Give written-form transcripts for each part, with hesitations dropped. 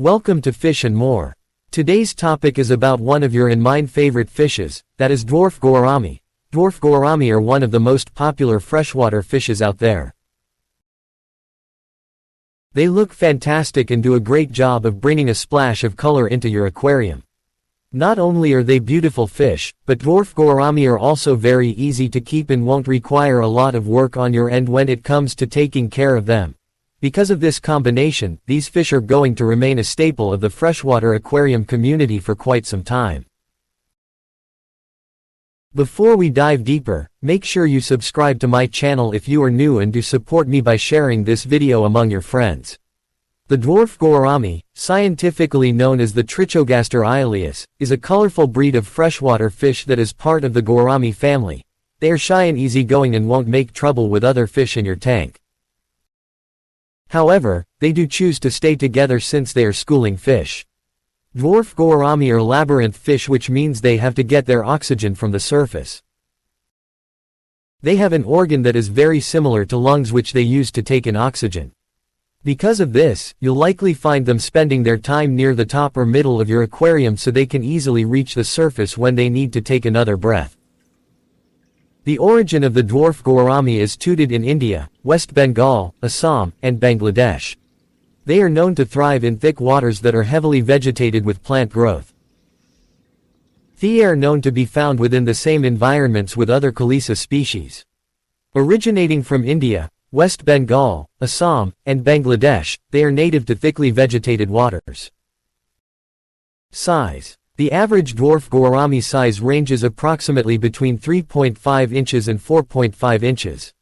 Welcome to Fish and More. Today's topic is about one of your and mine favorite fishes, that is dwarf gourami. Dwarf gourami are one of the most popular freshwater fishes out there. They look fantastic and do a great job of bringing a splash of color into your aquarium. Not only are they beautiful fish, but dwarf gourami are also very easy to keep and won't require a lot of work on your end when it comes to taking care of them. Because of this combination, these fish are going to remain a staple of the freshwater aquarium community for quite some time. Before we dive deeper, make sure you subscribe to my channel if you are new and do support me by sharing this video among your friends. The dwarf gourami, scientifically known as the Trichogaster ileus, is a colorful breed of freshwater fish that is part of the gourami family. They are shy and easygoing and won't make trouble with other fish in your tank. However, they do choose to stay together since they are schooling fish. Dwarf gourami are labyrinth fish, which means they have to get their oxygen from the surface. They have an organ that is very similar to lungs, which they use to take in oxygen. Because of this, you'll likely find them spending their time near the top or middle of your aquarium so they can easily reach the surface when they need to take another breath. The origin of the dwarf gourami is tuated in India, West Bengal, Assam, and Bangladesh. They are known to thrive in thick waters that are heavily vegetated with plant growth. They are known to be found within the same environments with other Calisa species. Originating from India, West Bengal, Assam, and Bangladesh, they are native to thickly vegetated waters. Size. The average dwarf gourami size ranges approximately between 3.5 inches and 4.5 inches.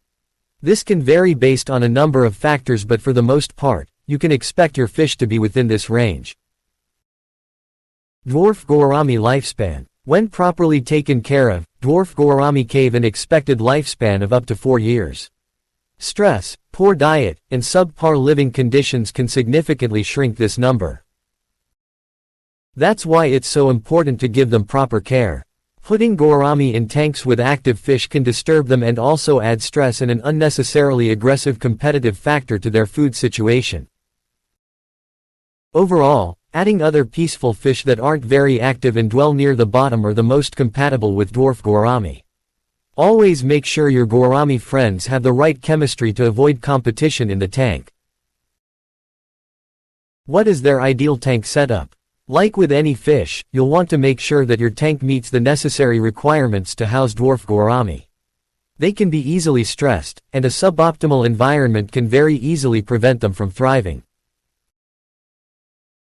This can vary based on a number of factors, but for the most part, you can expect your fish to be within this range. Dwarf gourami lifespan. When properly taken care of, dwarf gourami have an expected lifespan of up to 4 years. Stress, poor diet, and subpar living conditions can significantly shrink this number. That's why it's so important to give them proper care. Putting gourami in tanks with active fish can disturb them and also add stress and an unnecessarily aggressive competitive factor to their food situation. Overall, adding other peaceful fish that aren't very active and dwell near the bottom are the most compatible with dwarf gourami. Always make sure your gourami friends have the right chemistry to avoid competition in the tank. What is their ideal tank setup? Like with any fish, you'll want to make sure that your tank meets the necessary requirements to house dwarf gourami. They can be easily stressed, and a suboptimal environment can very easily prevent them from thriving.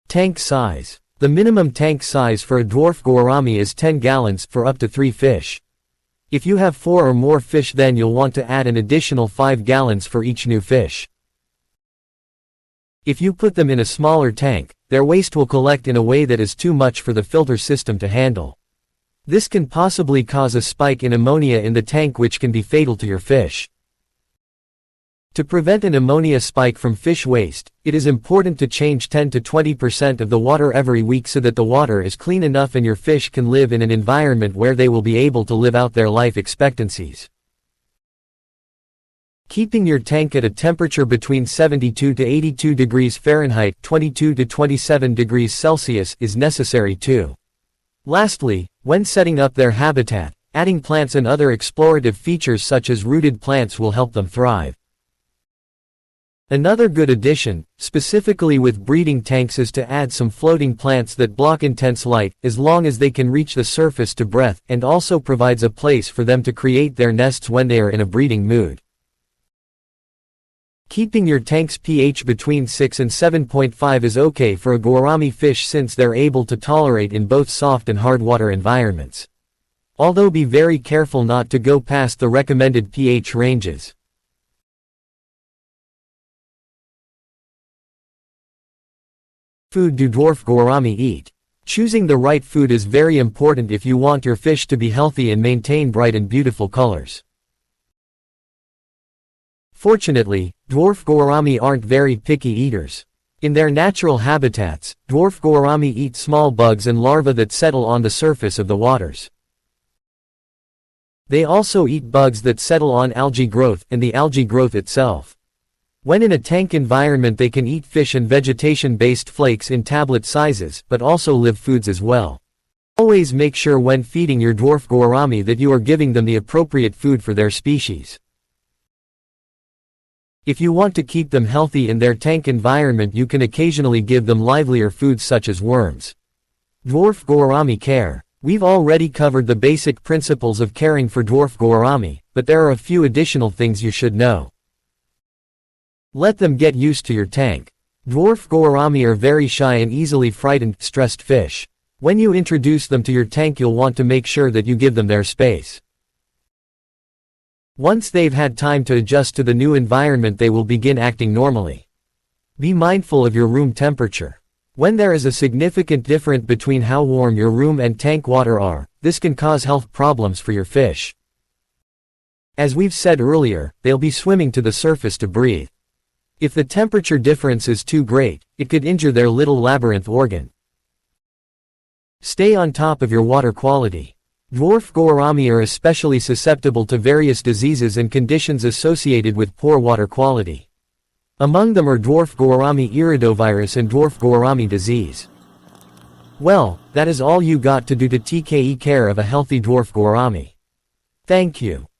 Tank size. The minimum tank size for a dwarf gourami is 10 gallons for up to 3 fish. If you have 4 or more fish, then you'll want to add an additional 5 gallons for each new fish. If you put them in a smaller tank, their waste will collect in a way that is too much for the filter system to handle. This can possibly cause a spike in ammonia in the tank, which can be fatal to your fish. To prevent an ammonia spike from fish waste, it is important to change 10 to 20% of the water every week so that the water is clean enough and your fish can live in an environment where they will be able to live out their life expectancies. Keeping your tank at a temperature between 72 to 82 degrees Fahrenheit, 22 to 27 degrees Celsius is necessary too. Lastly, when setting up their habitat, adding plants and other explorative features such as rooted plants will help them thrive. Another good addition, specifically with breeding tanks, is to add some floating plants that block intense light, as long as they can reach the surface to breathe, and also provides a place for them to create their nests when they are in a breeding mood. Keeping your tank's pH between 6 and 7.5 is okay for a gourami fish since they're able to tolerate in both soft and hard water environments. Although be very careful not to go past the recommended pH ranges. Food do dwarf gourami eat? Choosing the right food is very important if you want your fish to be healthy and maintain bright and beautiful colors. Fortunately, dwarf gourami aren't very picky eaters. In their natural habitats, dwarf gourami eat small bugs and larvae that settle on the surface of the waters. They also eat bugs that settle on algae growth and the algae growth itself. When in a tank environment they can eat fish and vegetation-based flakes in tablet sizes, but also live foods as well. Always make sure when feeding your dwarf gourami that you are giving them the appropriate food for their species. If you want to keep them healthy in their tank environment, you can occasionally give them livelier foods such as worms. Dwarf gourami care. We've already covered the basic principles of caring for dwarf gourami, but there are a few additional things you should know. Let them get used to your tank. Dwarf gourami are very shy and easily frightened, stressed fish. When you introduce them to your tank, you'll want to make sure that you give them their space. Once they've had time to adjust to the new environment, they will begin acting normally. Be mindful of your room temperature. When there is a significant difference between how warm your room and tank water are, this can cause health problems for your fish. As we've said earlier, they'll be swimming to the surface to breathe. If the temperature difference is too great, it could injure their little labyrinth organ. Stay on top of your water quality. Dwarf gourami are especially susceptible to various diseases and conditions associated with poor water quality. Among them are dwarf gourami iridovirus and dwarf gourami disease. Well, that is all you got to do to take care of a healthy dwarf gourami. Thank you.